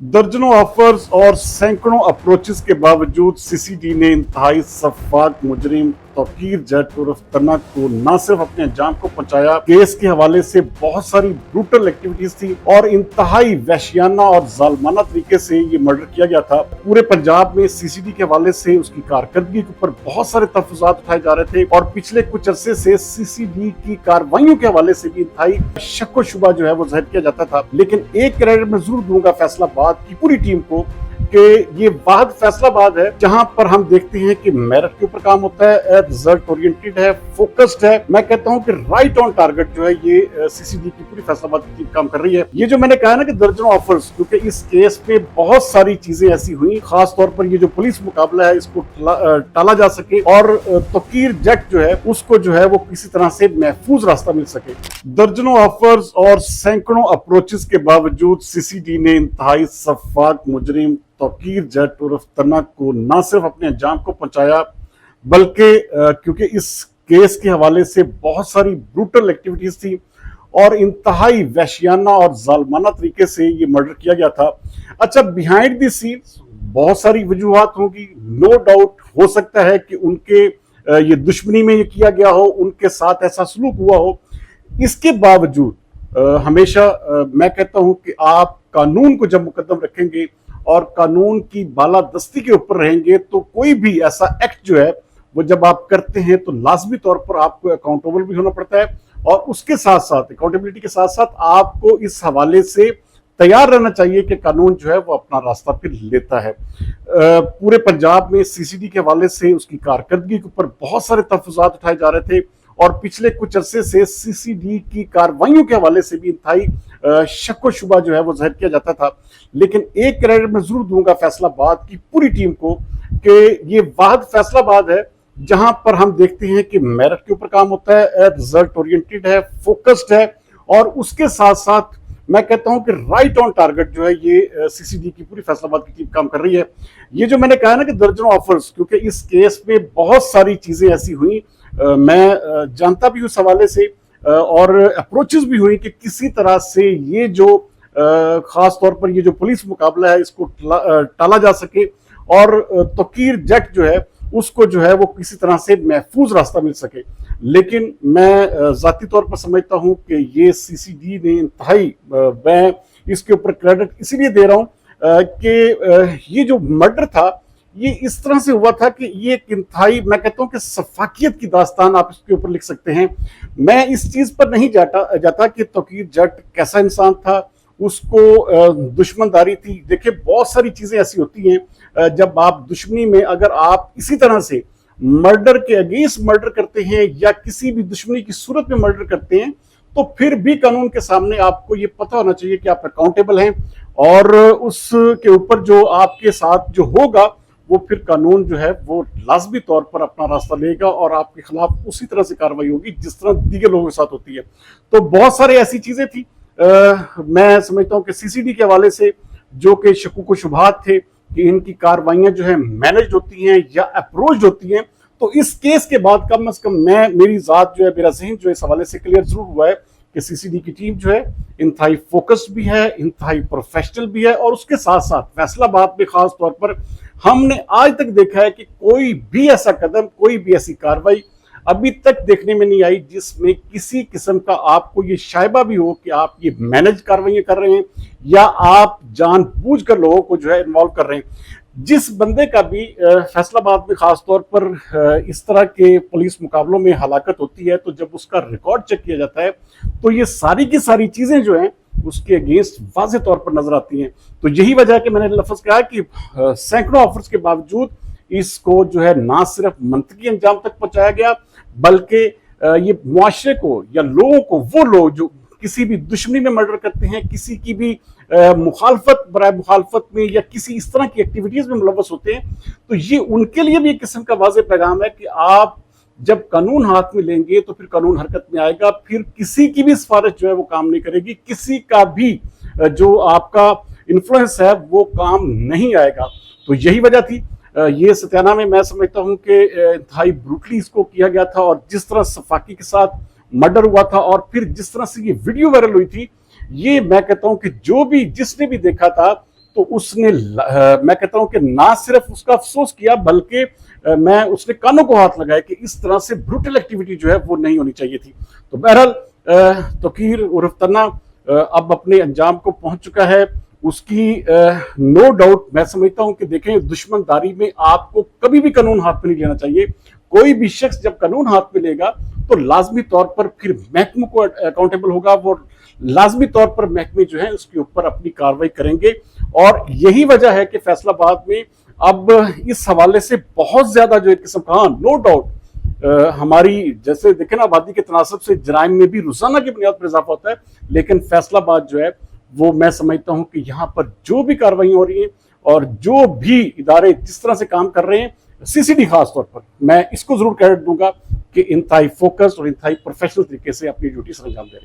दर्जनों ऑफर्स और सैकड़ों अप्रोचेस के बावजूद सीसीडी ने इंतहाई सफाक मुजरिम तौकीर जट उर्फ तना को न सिर्फ अपने अंजाम को पहुंचाया, केस के हवाले से बहुत सारी ब्रूटल एक्टिविटीज थी और इंतहाई वहशियाना और जालमाना तरीके से ये मर्डर किया गया था। पूरे पंजाब में सीसीडी के हवाले से उसकी कारकर्दगी के ऊपर बहुत सारे तहफ़्फ़ुज़ात उठाए जा रहे थे और पिछले कुछ अरसे से सीसीडी की कार्रवाइयों के हवाले से भी इंतहाई शक व शुबा जो है वो जाहिर किया जाता था। लेकिन एक क्रेडिट मैं जरूर दूंगा फैसलाबाद की पूरी टीम को कि ये वाहद फैसलाबाद है जहां पर हम देखते हैं कि मेरिट के ऊपर काम होता है, रिजल्ट ओरिएंटेड है, फोकस्ड है। मैं कहता हूं कि राइट ऑन टारगेट जो है ये सीसीडी की पूरी फैसलाबाद की टीम काम कर रही है। ये जो मैंने कहा ना कि दर्जनों ऑफर्स, क्योंकि इस केस में बहुत सारी चीजें ऐसी हुई, खास तौर पर ये जो पुलिस मुकाबला है इसको टाला जा सके और तौकीर जट जो है उसको जो है वो किसी तरह से महफूज रास्ता मिल सके। दर्जनों ऑफर्स और सैकड़ों अप्रोचेस के बावजूद सीसीडी ने इंतहाई सफाक मुजरिम तौकीर जट उर्फ तना को न सिर्फ अपने अंजाम को पहुंचाया, बल्कि क्योंकि इस केस के हवाले से बहुत सारी ब्रूटल एक्टिविटीज थी और इंतहाई वहशियाना और जालमाना तरीके से ये मर्डर किया गया था। अच्छा, बिहाइंड द सीन्स बहुत सारी वजूहात होंगी, नो डाउट हो सकता है कि उनके ये दुश्मनी में ये किया गया हो, उनके साथ ऐसा सलूक हुआ हो। इसके बावजूद हमेशा मैं कहता हूं कि आप कानून को जब मुकद्दम रखेंगे और कानून की बालादस्ती के ऊपर रहेंगे तो कोई भी ऐसा एक्ट जो है वो जब आप करते हैं तो लाजमी तौर पर आपको अकाउंटेबल भी होना पड़ता है और उसके साथ साथ अकाउंटेबिलिटी के साथ साथ आपको इस हवाले से तैयार रहना चाहिए कि कानून जो है वो अपना रास्ता फिर लेता है। पूरे पंजाब में सीसीडी के हवाले से उसकी कारकर्दगी के ऊपर बहुत सारे तहफ़्फ़ुज़ात उठाए जा रहे थे और पिछले कुछ अरसे से सीसीडी की कार्रवाइयों के हवाले से भी इंतहाई शक व शुबा जो है वो जाहिर किया जाता था। लेकिन एक क्रेडिट मैं जरूर दूंगा फैसलाबाद की पूरी टीम को कि ये वाहद फैसलाबाद है जहां पर हम देखते हैं कि मेरिट के ऊपर काम होता है, रिजल्ट ओरिएंटेड है, फोकस्ड है और उसके साथ साथ मैं कहता हूं कि राइट ऑन टारगेट जो है ये सीसीडी की पूरी फैसलाबाद की टीम काम कर रही है। ये जो मैंने कहा ना कि दर्जनों ऑफर्स, क्योंकि इस केस में बहुत सारी चीजें ऐसी हुई, मैं जानता भी उस हवाले से और अप्रोचेस भी हुई कि किसी तरह से ये जो खास तौर पर ये जो पुलिस मुकाबला है इसको टाला जा सके और तौकीर जट जो है उसको जो है वो किसी तरह से महफूज रास्ता मिल सके। लेकिन मैं जाती तौर पर समझता हूं कि ये सीसीडी ने इंतहाई, मैं इसके ऊपर क्रेडिट इसीलिए दे रहा हूं कि ये जो मर्डर था ये इस तरह से हुआ था कि ये एक इंतहाई, मैं कहता हूं कि सफाकियत की दास्तान आप इसके ऊपर लिख सकते हैं। मैं इस चीज पर नहीं जाता कि तौकीर जट कैसा इंसान था, उसको दुश्मनदारी थी। देखिए, बहुत सारी चीजें ऐसी होती हैं जब आप दुश्मनी में अगर आप इसी तरह से मर्डर के अगेंस्ट मर्डर करते हैं या किसी भी दुश्मनी की सूरत में मर्डर करते हैं तो फिर भी कानून के सामने आपको ये पता होना चाहिए कि आप अकाउंटेबल हैं और उसके ऊपर जो आपके साथ जो होगा वो फिर कानून जो है वो लाजमी तौर पर अपना रास्ता लेगा और आपके खिलाफ उसी तरह से कार्रवाई होगी जिस तरह दीगर लोगों के साथ होती है। तो बहुत सारी ऐसी चीजें थी, मैं समझता हूं कि सीसीडी के हवाले से जो कि शकूक व शुबहात थे कि इनकी कार्रवाइयां जो है मैनेज होती हैं या अप्रोच होती हैं, तो इस केस के बाद कम से कम मेरी जात जो है, मेरा जहन जो इस हवाले से क्लियर जरूर हुआ है कि सीसीडी की टीम जो है इंतहाई फोकस्ड भी है, इंतहाई प्रोफेशनल भी है और उसके साथ साथ फैसलाबाद में खास तौर पर हमने आज तक देखा है कि कोई भी ऐसा कदम, कोई भी ऐसी कार्रवाई अभी तक देखने में नहीं आई जिसमें किसी किस्म का आपको ये शायबा भी हो कि आप ये मैनेज कार्रवाइयां कर रहे हैं या आप जानबूझकर लोगों को जो है इन्वॉल्व कर रहे हैं। जिस बंदे का भी फैसलाबाद में खास तौर पर इस तरह के पुलिस मुकाबलों में हलाकत होती है तो जब उसका रिकॉर्ड चेक किया जाता है तो ये सारी की सारी चीजें जो हैं उसके अगेंस्ट वाज़ेह तौर पर नजर आती हैं। तो यही वजह है कि मैंने लफ्ज कहा कि सैकड़ों ऑफर्स के बावजूद इसको जो है ना सिर्फ मंतकी अंजाम तक पहुंचाया गया बल्कि ये मुआशरे को या लोगों को, वो लोग जो किसी भी दुश्मनी में मर्डर करते हैं, किसी की भी मुखालफत बराए मुखालफत में या किसी इस तरह की एक्टिविटीज में मुलव्वस होते हैं, तो ये उनके लिए भी एक किस्म का वाज़ेह पैगाम है कि आप जब कानून हाथ में लेंगे तो फिर कानून हरकत में आएगा, फिर किसी की भी सिफारिश जो है वो काम नहीं करेगी, किसी का भी जो आपका इन्फ्लुएंस है वो काम नहीं आएगा। तो यही वजह थी। ये सत्याना में मैं समझता हूं कि इंतहाई ब्रूटली इसको किया गया था और जिस तरह सफाकी के साथ मर्डर हुआ था और फिर जिस तरह से ये वीडियो वायरल हुई थी, ये मैं कहता हूं कि जो भी जिसने भी देखा था تو اس نے میں کہتا ہوں کہ نہ صرف اس کا افسوس کیا بلکہ میں اس نے کانوں کو ہاتھ لگایا کہ اس طرح سے بروٹل ایکٹیویٹی جو ہے وہ نہیں ہونی چاہیے تھی. تو بہرحال توقیر عرف تنا اب اپنے انجام کو پہنچ چکا ہے. اس کی نو ڈاؤٹ میں سمجھتا ہوں کہ دیکھیں دشمن داری میں آپ کو کبھی بھی قانون ہاتھ میں نہیں لینا چاہیے. کوئی بھی شخص جب قانون ہاتھ میں لے گا تو لازمی طور پر پھر محکموں کو اکاؤنٹیبل ہوگا, وہ لازمی طور پر محکمے جو ہیں اس کے اوپر اپنی کارروائی کریں گے. اور یہی وجہ ہے کہ فیصل آباد میں اب اس حوالے سے بہت زیادہ جو ایک قسم کا نو ڈاؤٹ ہماری جیسے دیکھیں نا آبادی کے تناسب سے جرائم میں بھی روزانہ کی بنیاد پر اضافہ ہوتا ہے, لیکن فیصل آباد جو ہے وہ میں سمجھتا ہوں کہ یہاں پر جو بھی کارروائیاں ہو رہی ہیں اور جو بھی ادارے جس طرح سے کام کر رہے ہیں, سی سی ڈی خاص طور پر میں اس کو ضرور کریڈٹ دوں گا کہ انتہائی فوکس اور انتہائی پروفیشنل طریقے سے اپنی ڈیوٹی سر انجام دے رہے ہیں.